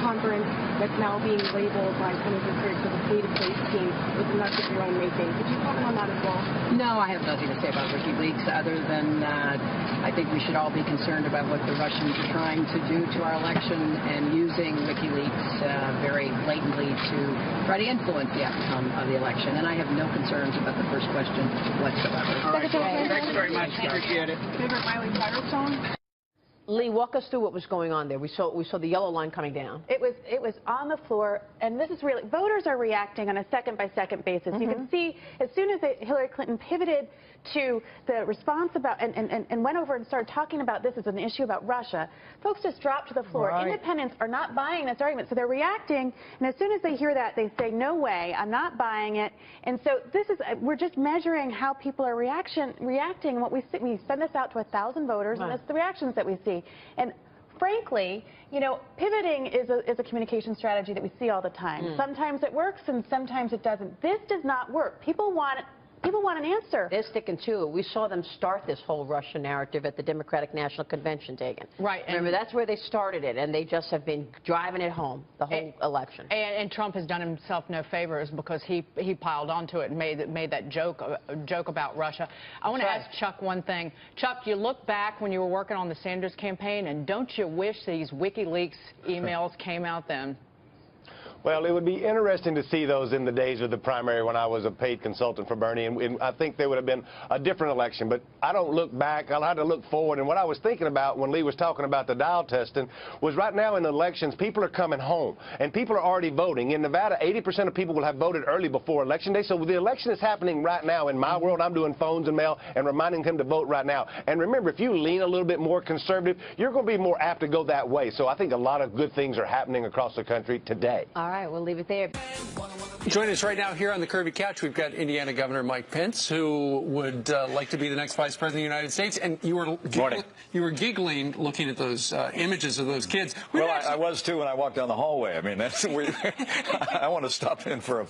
conference that's now being labeled by Senator Critics as a pay-to-play scheme was a mess of your own making. Could you comment on that as well? No, I have nothing to say about WikiLeaks other than I think we should all be concerned about what the Russians are trying to do to our election and using WikiLeaks very blatantly to try to influence the outcome of the election. And I have no concerns about the first question whatsoever. All right. Thanks very much. Appreciate it. Favorite Miley Cyrus song? Lee, walk us through what was going on there. We saw the yellow line coming down. It was on the floor, and this is really, voters are reacting on a second-by-second basis. You can see as soon as Hillary Clinton pivoted to the response about and went over and started talking about this as an issue about Russia, folks just dropped to the floor. Right. Independents are not buying this argument, so they're reacting, and as soon as they hear that, they say, no way, I'm not buying it. And so we're just measuring how people are reacting, and what we send this out to 1,000 voters, and that's the reactions that we see. And frankly, you know, pivoting is a communication strategy that we see all the time. Sometimes it works and sometimes it doesn't. This does not work. People want an answer. They're sticking to it. We saw them start this whole Russia narrative at the Democratic National Convention, Dagan. Right. Remember, that's where they started it, and they just have been driving it home the whole election. And Trump has done himself no favors because he piled onto it and made that joke about Russia. I want to ask Chuck one thing. Chuck, you look back when you were working on the Sanders campaign, and don't you wish these WikiLeaks emails came out then? Well, it would be interesting to see those in the days of the primary when I was a paid consultant for Bernie, and I think there would have been a different election. But I don't look back. I'll have to look forward. And what I was thinking about when Lee was talking about the dial testing was right now in elections, people are coming home, and people are already voting. In Nevada, 80% of people will have voted early before Election Day. So the election is happening right now. In my world, I'm doing phones and mail and reminding them to vote right now. And remember, if you lean a little bit more conservative, you're going to be more apt to go that way. So I think a lot of good things are happening across the country today. All right, we'll leave it there. Joining us right now here on the Curvy Couch, we've got Indiana Governor Mike Pence, who would like to be the next Vice President of the United States. And you were giggling looking at those images of those kids. Well, I was too when I walked down the hallway. I mean, that's weird. I want to stop in for a...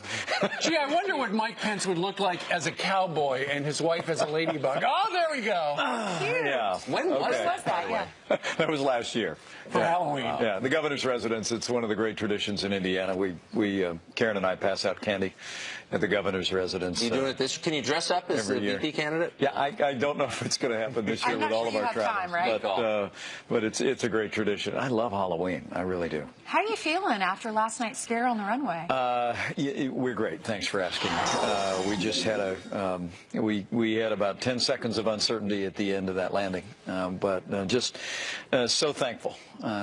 Gee, I wonder what Mike Pence would look like as a cowboy and his wife as a ladybug. Oh, there we go. Yeah. When was that? Yeah. That was last year. For Halloween. Yeah, the governor's residence. It's one of the great traditions in Indiana. Karen and I pass out candy at the governor's residence. You doing it this? Can you dress up as the VP candidate? Yeah, I don't know if it's going to happen this year with all of our travels, right? but it's a great tradition. I love Halloween. I really do. How are you feeling after last night's scare on the runway? We're great. Thanks for asking. We just had we had about 10 seconds of uncertainty at the end of that landing, but just so thankful.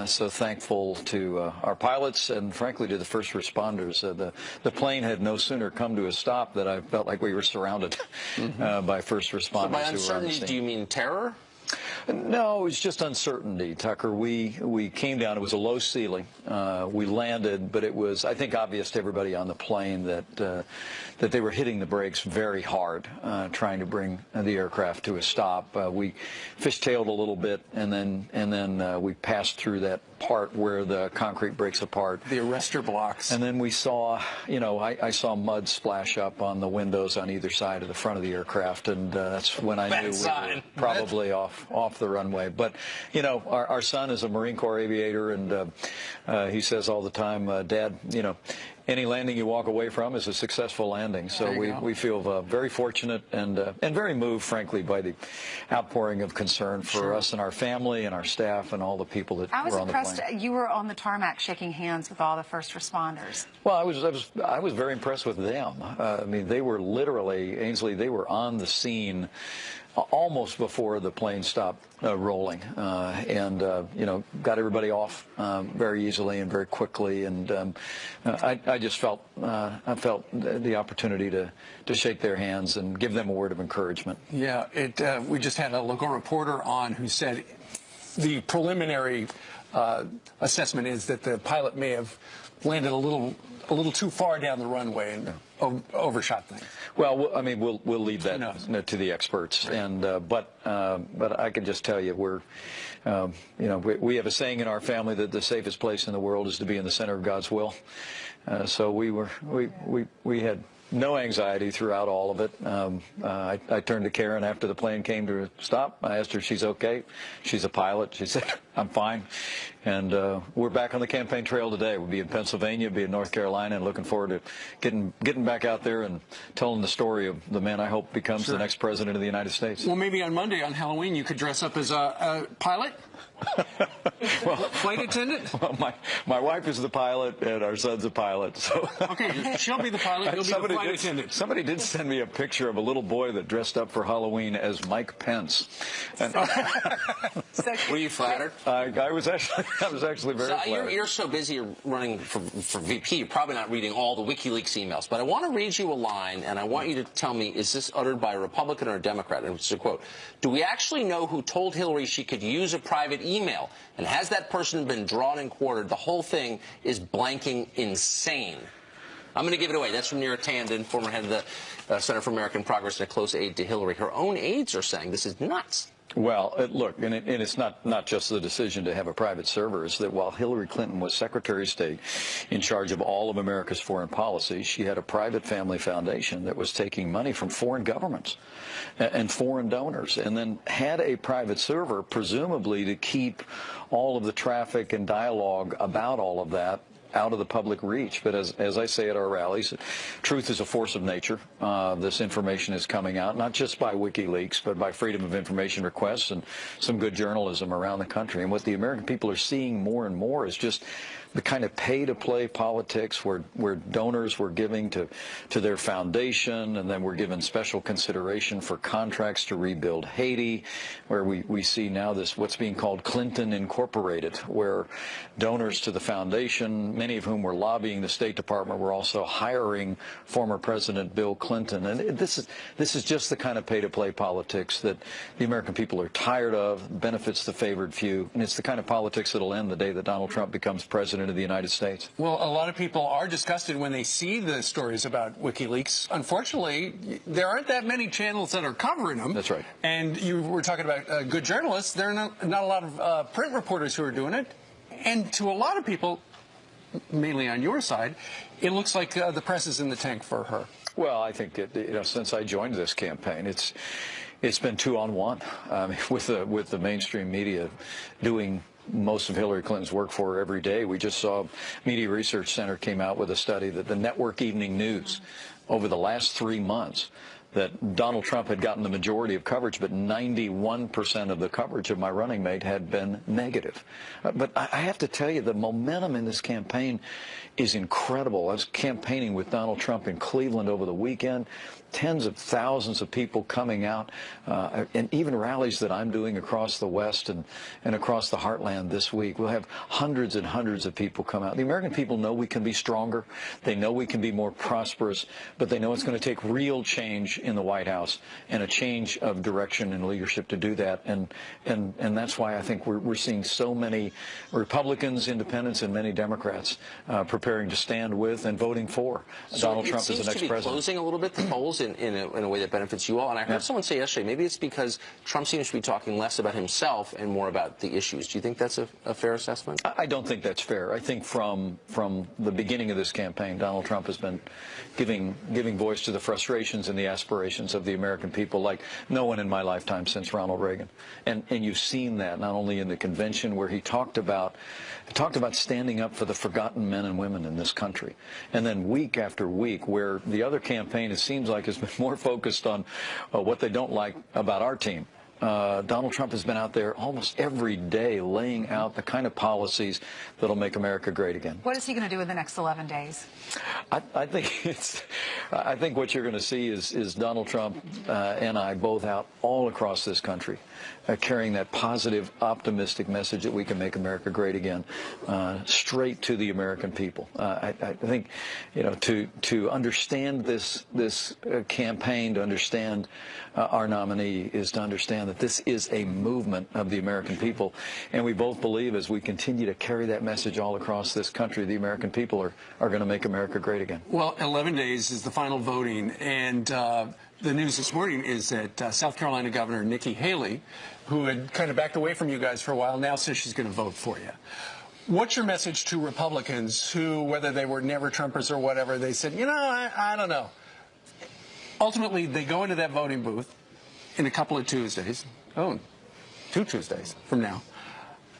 So thankful to our pilots and, frankly, to the first responders. The plane had no sooner come to a stop that I felt like we were surrounded by first responders. So by uncertainty, do you mean terror? No, it was just uncertainty, Tucker. We came down. It was a low ceiling. We landed, but it was, I think, obvious to everybody on the plane that they were hitting the brakes very hard, trying to bring the aircraft to a stop. We fishtailed a little bit, and then we passed through that part where the concrete breaks apart. The arrestor blocks. And then we saw, I saw mud splash up on the windows on either side of the front of the aircraft, and that's when I knew we were probably off the runway. But, our son is a Marine Corps aviator, and he says all the time, Dad, any landing you walk away from is a successful landing. So we feel very fortunate and very moved, frankly, by the outpouring of concern for us and our family and our staff and all the people that were on the plane. You were on the tarmac shaking hands with all the first responders. Well, I was very impressed with them. I mean, they were literally, Ainsley, they were on the scene almost before the plane stopped rolling, and got everybody off very easily and very quickly, and I just felt the opportunity to shake their hands and give them a word of encouragement. Yeah, we just had a local reporter on who said the preliminary assessment is that the pilot may have landed a little too far down the runway and overshot things. Well, I mean, we'll leave that to the experts, and but I can just tell you we're we have a saying in our family that the safest place in the world is to be in the center of God's will. So we had no anxiety throughout all of it. I turned to Karen after the plane came to a stop. I asked her if she's okay. She's a pilot. She said, I'm fine. And we're back on the campaign trail today. We'll be in Pennsylvania, be in North Carolina, and looking forward to getting back out there and telling the story of the man I hope becomes the next president of the United States. Well, maybe on Monday on Halloween you could dress up as a pilot? Well, flight attendant? Well, my wife is the pilot, and our son's a pilot. So okay, she'll be the pilot, you'll be the flight attendant. Somebody did send me a picture of a little boy that dressed up for Halloween as Mike Pence. And were you flattered? I was actually very flattered. You're so busy running for VP, you're probably not reading all the WikiLeaks emails. But I want to read you a line, and I want you to tell me, is this uttered by a Republican or a Democrat? And it's a quote. Do we actually know who told Hillary she could use a private email? And has that person been drawn and quartered? The whole thing is blanking insane. I'm going to give it away. That's from Neera Tanden, former head of the Center for American Progress and a close aide to Hillary. Her own aides are saying this is nuts. Well, look, and it's not just the decision to have a private server. It's that while Hillary Clinton was Secretary of State in charge of all of America's foreign policy, she had a private family foundation that was taking money from foreign governments and foreign donors, and then had a private server, presumably to keep all of the traffic and dialogue about all of that out of the public reach. But as I say at our rallies, truth is a force of nature. This information is coming out, not just by WikiLeaks, but by freedom of information requests and some good journalism around the country. And what the American people are seeing more and more is just the kind of pay-to-play politics where donors were giving to their foundation, and then were given special consideration for contracts to rebuild Haiti, where we see now this what's being called Clinton Incorporated, where donors to the foundation, many of whom were lobbying the State Department, were also hiring former President Bill Clinton. And this is just the kind of pay-to-play politics that the American people are tired of, benefits the favored few, and it's the kind of politics that'll end the day that Donald Trump becomes president of the United States. Well, a lot of people are disgusted when they see the stories about WikiLeaks. Unfortunately, there aren't that many channels that are covering them. That's right. And you were talking about good journalists. There are not a lot of print reporters who are doing it. And to a lot of people, mainly on your side, it looks like the press is in the tank for her. Well, I think since I joined this campaign, it's been 2-on-1 with the mainstream media doing most of Hillary Clinton's work for every day. We just saw Media Research Center came out with a study that the network evening news over the last 3 months that Donald Trump had gotten the majority of coverage, but 91% of the coverage of my running mate had been negative. But I have to tell you, the momentum in this campaign is incredible. I was campaigning with Donald Trump in Cleveland over the weekend. Tens of thousands of people coming out, and even rallies that I'm doing across the West and across the heartland this week. We'll have hundreds and hundreds of people come out. The American people know we can be stronger. They know we can be more prosperous, but they know it's going to take real change in the White House and a change of direction and leadership to do that. And that's why I think we're seeing so many Republicans, independents, and many Democrats preparing to stand with and voting for Donald Trump as the next president. So it seems to be closing a little bit the polls in a way that benefits you all. And I heard someone say yesterday, maybe it's because Trump seems to be talking less about himself and more about the issues. Do you think that's a fair assessment? I don't think that's fair. I think from the beginning of this campaign, Donald Trump has been giving voice to the frustrations and the aspirations of the American people like no one in my lifetime since Ronald Reagan. And you've seen that not only in the convention where he talked about standing up for the forgotten men and women in this country, and then week after week where the other campaign, it seems like, has been more focused on what they don't like about our team. Donald Trump has been out there almost every day laying out the kind of policies that'll make America great again. What is he going to do in the next 11 days? I think what you're going to see is Donald Trump and I both out all across this country, carrying that positive, optimistic message that we can make America great again, straight to the American people. I think, to understand this campaign, to understand our nominee, is to understand that this is a movement of the American people, and we both believe as we continue to carry that message all across this country, the American people are going to make America great again. Well, 11 days is the final voting, and the news this morning is that South Carolina Governor Nikki Haley, who had kind of backed away from you guys for a while, now says she's going to vote for you. What's your message to Republicans who, whether they were never Trumpers or whatever, they said, I don't know. Ultimately, they go into that voting booth in a couple of Tuesdays. Oh, 2 Tuesdays from now.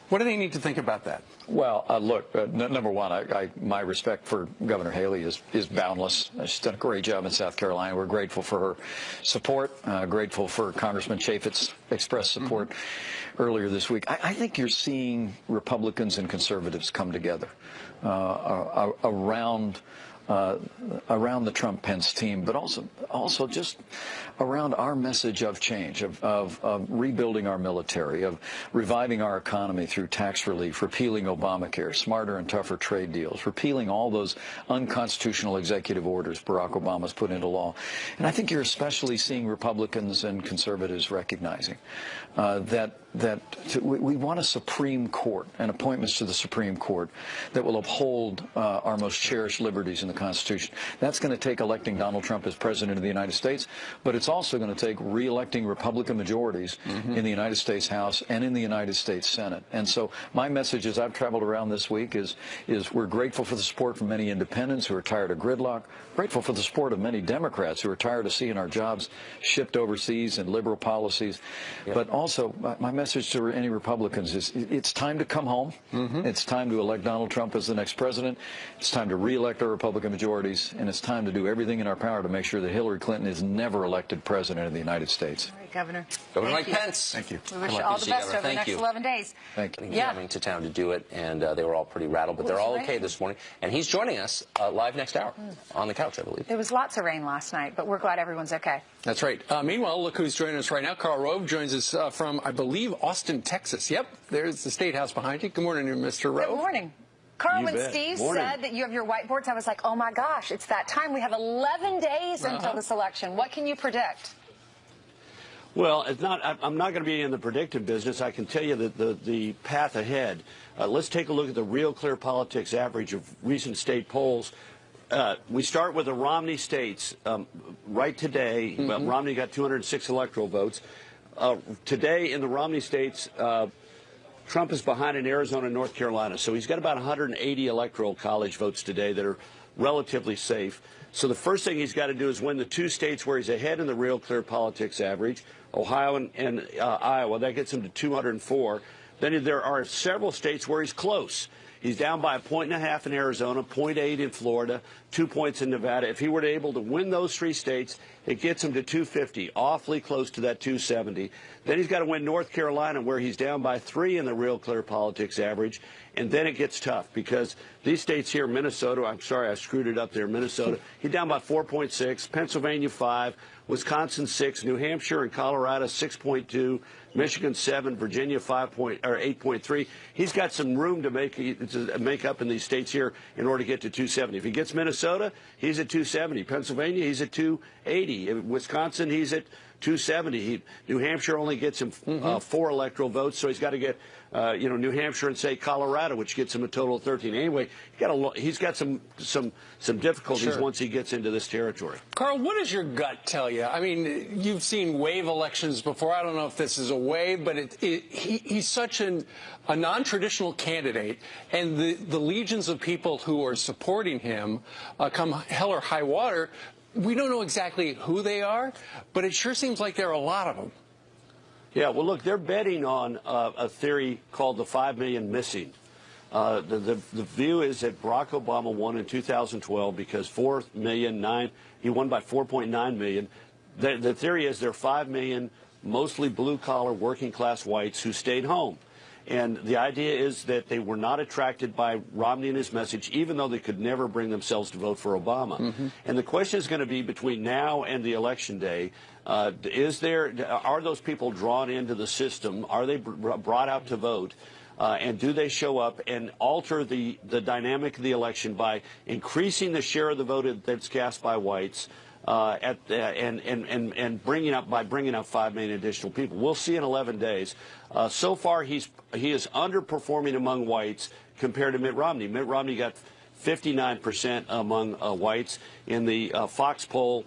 What do they need to think about that? Well, look, number one, my respect for Governor Haley is boundless. She's done a great job in South Carolina. We're grateful for her support, grateful for Congressman Chaffetz's expressed support earlier this week. I think you're seeing Republicans and conservatives come together around the Trump-Pence team, but also just around our message of change, of rebuilding our military, of reviving our economy through tax relief, repealing Obamacare, smarter and tougher trade deals, repealing all those unconstitutional executive orders Barack Obama's put into law. And I think you're especially seeing Republicans and conservatives recognizing that we want a Supreme Court and appointments to the Supreme Court that will uphold our most cherished liberties in the Constitution. That's going to take electing Donald Trump as President of the United States, but it's also going to take re-electing Republican majorities in the United States House and in the United States Senate. And so my message as I've traveled around this week is we're grateful for the support from many independents who are tired of gridlock, grateful for the support of many Democrats who are tired of seeing our jobs shipped overseas and liberal policies, but also my message to any Republicans is it's time to come home. It's time to elect Donald Trump as the next president. It's time to re-elect our Republican majorities, and it's time to do everything in our power to make sure that Hillary Clinton is never elected president of the United States. All right, Governor. Governor Mike Pence. Thank you. We wish you all the best over the next 11 days. Thank you. He's coming to town to do it, and they were all pretty rattled, but they're all okay this morning. And he's joining us live next hour on the couch, I believe. There was lots of rain last night, but we're glad everyone's okay. That's right. Meanwhile, look who's joining us right now. Karl Rove joins us from, I believe, Austin, Texas. Yep, there's the State House behind you. Good morning, Mr. Rove. Good morning. Carl, when Steve said that you have your whiteboards, I was like, oh my gosh, it's that time. We have 11 days until this election. What can you predict? Well, it's not. I'm not going to be in the predictive business. I can tell you that the path ahead. Let's take a look at the Real Clear Politics average of recent state polls. We start with the Romney states. Right today, Romney got 206 electoral votes. Today in the Romney states, Trump is behind in Arizona and North Carolina. So he's got about 180 electoral college votes today that are relatively safe. So the first thing he's got to do is win the 2 states where he's ahead in the Real Clear Politics average, Ohio and Iowa. That gets him to 204. Then there are several states where he's close. He's down by 1.5 in Arizona, 0.8 in Florida, 2 points in Nevada. If he were able to win those 3 states, it gets him to 250, awfully close to that 270. Then he's got to win North Carolina, where he's down by 3 in the Real Clear Politics average. And then it gets tough because these states here, Minnesota, I'm sorry, I screwed it up there, Minnesota, he's down by 4.6, Pennsylvania 5, Wisconsin 6, New Hampshire and Colorado 6.2, Michigan 7, Virginia 8.3. He's got some room to make up in these states here in order to get to 270. If he gets Minnesota, he's at 270. Pennsylvania, he's at 280. Wisconsin, he's at 270. New Hampshire only gets him 4 electoral votes, so he's got to get New Hampshire and say Colorado, which gets him a total of 13. Anyway, he's got some difficulties once he gets into this territory. Carl, what does your gut tell you? I mean, you've seen wave elections before. I don't know if this is a wave, but he's such a non-traditional candidate, and the legions of people who are supporting him, come hell or high water, we don't know exactly who they are, but it sure seems like there are a lot of them. Yeah, well, look, they're betting on a theory called the 5 million missing. The view is that Barack Obama won in 2012 because 4 million, he won by 4.9 million. The theory is there are 5 million mostly blue-collar, working-class whites who stayed home. And the idea is that they were not attracted by Romney and his message, even though they could never bring themselves to vote for Obama. And the question is going to be between now and the election day, are those people drawn into the system? Are they brought out to vote? And do they show up and alter the dynamic of the election by increasing the share of the vote that's cast by whites? And bringing up 5 million additional people. We'll see in 11 days. So far, he is underperforming among whites compared to Mitt Romney. Mitt Romney got 59% among whites. In the Fox poll,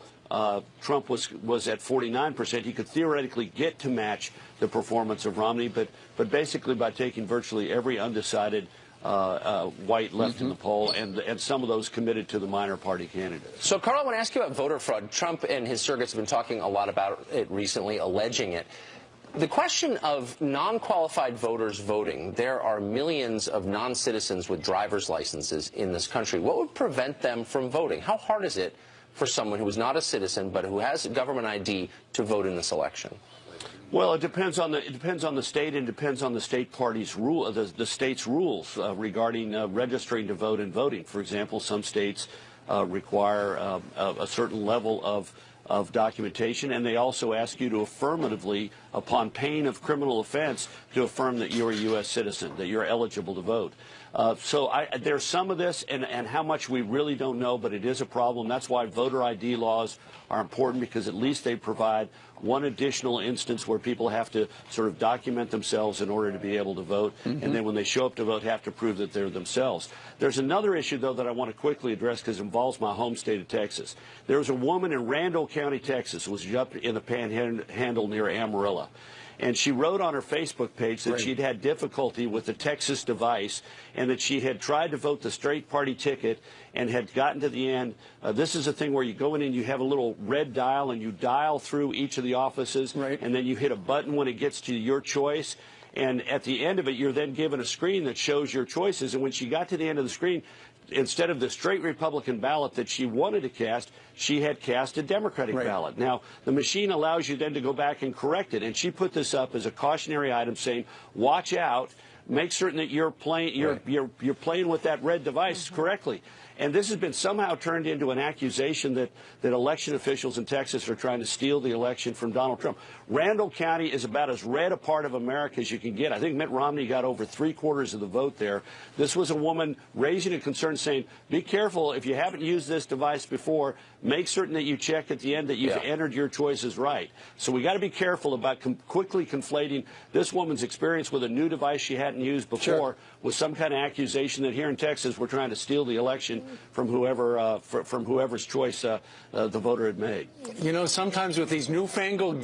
Trump was at 49%. He could theoretically get to match the performance of Romney, but basically by taking virtually every undecided white left in the poll, and some of those committed to the minor party candidates. So, Carl, I want to ask you about voter fraud. Trump and his surrogates have been talking a lot about it recently, alleging it. The question of non-qualified voters voting, there are millions of non-citizens with driver's licenses in this country. What would prevent them from voting? How hard is it for someone who is not a citizen but who has a government ID to vote in this election? Well, it depends on the state, and depends on the state party's rule, the state's rules regarding registering to vote and voting. For example, some states require a certain level of documentation, and they also ask you to affirmatively, upon pain of criminal offense, to affirm that you're a U.S. citizen, that you're eligible to vote. So there's some of this, and how much we really don't know, but it is a problem. That's why voter ID laws are important, because at least they provide one additional instance where people have to sort of document themselves in order to be able to vote, and then when they show up to vote, have to prove that they're themselves. There's another issue, though, that I want to quickly address because it involves my home state of Texas. There was a woman in Randall County, Texas, who was up in the Panhandle near Amarillo. And she wrote on her Facebook page that she'd had difficulty with the Texas device, and that she had tried to vote the straight party ticket and had gotten to the end. This is a thing where you go in and you have a little red dial, and you dial through each of the offices, and then you hit a button when it gets to your choice. And at the end of it, you're then given a screen that shows your choices. And when she got to the end of the screen, instead of the straight Republican ballot that she wanted to cast, she had cast a Democratic ballot. Now, the machine allows you then to go back and correct it. And she put this up as a cautionary item saying, watch out, make certain that you're playing with that red device correctly. And this has been somehow turned into an accusation that election officials in Texas are trying to steal the election from Donald Trump. Randall County is about as red a part of America as you can get. I think Mitt Romney got over 3/4 of the vote there. This was a woman raising a concern saying, be careful, if you haven't used this device before, make certain that you check at the end that you've entered your choices right. So we got to be careful about quickly conflating this woman's experience with a new device she hadn't used before with some kind of accusation that here in Texas we're trying to steal the election from whoever's choice the voter had made. You know, sometimes with these newfangled